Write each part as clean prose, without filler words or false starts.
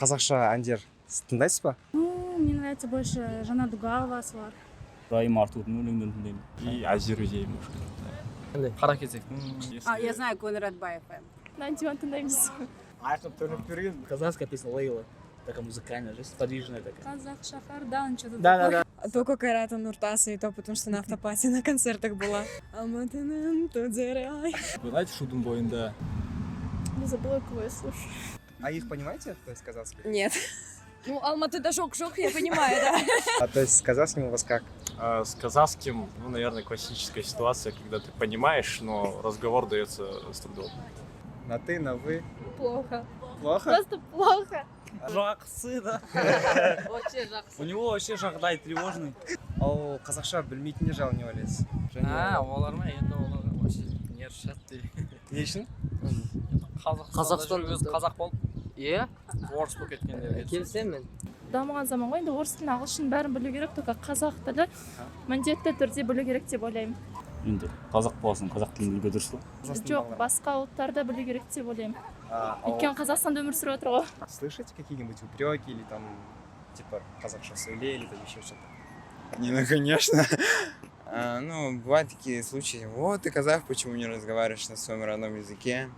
Қазақша әндер тыңдайсыз ба? Ну, мне нравится больше Жанна Дугалова, Свар. Райым Артурдың өлеңдерін тыңдаймын. И Азерузей немножко. Қара кезектің. Я знаю Конрад Баев. Нантиман тыңдаймыз. Айқын төніп берген. Казахская песня Лейла. Такая музыкальная, же, подвижная такая. Казах Шахардан, что-то Да. Только Кайрата Нуртаса, и то потому что на автопате на концертах была. Вы знаете, шудың бойында? Не забыла, кого я слушаю. А их понимаете, то есть казахский? Нет. Ну, Алматы да шок, я понимаю, да. А то есть с казахским у вас как? С казахским, ну, наверное, классическая ситуация, когда ты понимаешь, но разговор дается с трудом. На ты, на вы? Плохо. Плохо? Просто плохо. Жақсы, да. Вообще жақсы. У него вообще жағдай тревожный. Ал қазақша білмейтіндер жағы не ойлайсыз? Олар ма? Енді олар вообще не решат дейді. Не үшін? Қазақстан қазақ болып, Е? орыс болып кеткендер. Келісемін. Дамыған заман ғой, енді орыс тілін, ағылшын бәрін білу керек, только қазақ тілі міндетті түрде білу керек деп ойлаймын. Енді қазақ боласың, қазақ тілін білуге дұрыс па? Жоқ, басқа ұлттарды білу керек деп ойлаймын. А Өйткені Қазақстанда өмір сүріп отыр ғой. слышите какие-нибудь упреки или там, типа, қазақша сөйле или там еще что-то? Не, ну конечно. Ну, бывают такие случаи. Вот ты казах, почему не разговариваешь на своем родном языке?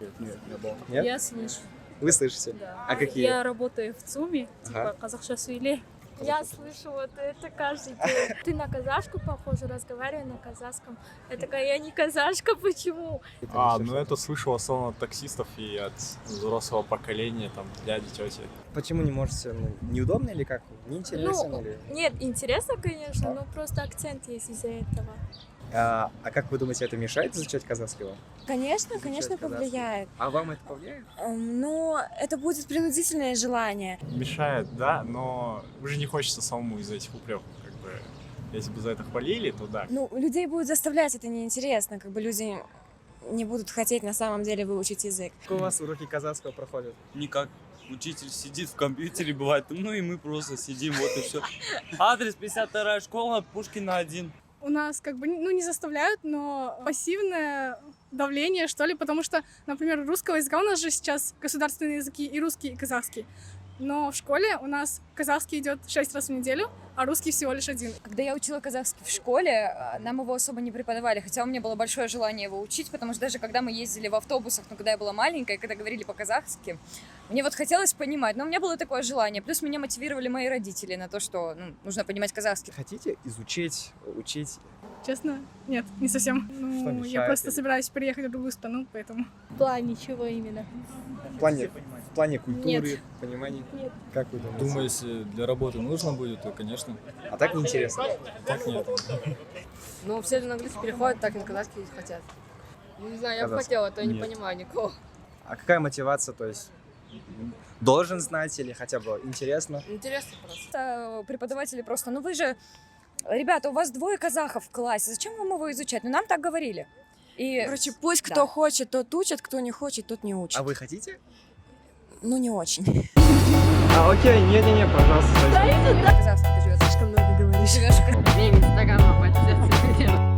Нет? Я слышу. Вы слышите? Да. А какие? Я работаю в ЦУМе, Ага. казахша сөйле. Я слышу вот это каждый день. Ты на казашку похожа, разговаривай на казахском. Я такая, я не казашка, почему? Ну это слышал в основном от таксистов и от взрослого поколения, там, дяди, тети. Почему не можете? Ну, неудобно или как? Неинтересно Ну, или? нет, интересно, конечно, но просто акцент есть из-за этого. А как вы думаете, это мешает изучать казахский вам? Конечно, Изучать казахский. повлияет. А вам это повлияет? Но это будет принудительное желание. Мешает, да, но уже не хочется самому из-за этих упреков, как бы. Если бы за это хвалили, то да. Ну, людей будет заставлять, это неинтересно. Как бы люди не будут хотеть на самом деле выучить язык. Как у вас уроки казахского проходят? Никак. Учитель сидит в компьютере, бывает, ну и мы просто сидим, вот и все. Адрес 52-я школа, Пушкина 1. У нас как бы, ну, не заставляют, но пассивное давление, что ли, потому что, например, русского языка у нас же сейчас государственные языки и русский, и казахский. Но в школе у нас казахский идет 6 раз в неделю, а русский всего лишь 1. Когда я учила казахский в школе, нам его особо не преподавали, хотя у меня было большое желание его учить, потому что даже когда мы ездили в автобусах, ну, когда я была маленькая, когда говорили по-казахски, мне вот хотелось понимать, но у меня было такое желание. Плюс меня мотивировали мои родители на то, что нужно понимать казахский. Хотите изучить, учить? Честно, нет, не совсем. Что Ну, я мешает просто или- собираюсь переехать в другую страну, поэтому... В плане чего именно? В плане культуры, Нет. понимания? Нет. Как вы думаете? Думаю, если для работы нужно будет, то, конечно. А так неинтересно? Так нет. Ну, все же на английский переходят, так и на казахский хотят. Не знаю, я бы Казахский. хотела, а то я не Нет. понимаю никого. А какая мотивация, то есть должен знать или хотя бы интересно? Интересно просто. Преподаватели просто, ну вы же, ребята, у вас 2 казахов в классе, зачем вам его изучать? Ну нам так говорили. И, Короче, пусть Да. кто хочет, тот учит, кто не хочет, тот не учит. А вы хотите? Ну, не очень. Окей, не-не-не, пожалуйста. казахский ты живешь. Слишком много говоришь. Живешь Мне Инстаграма хватит.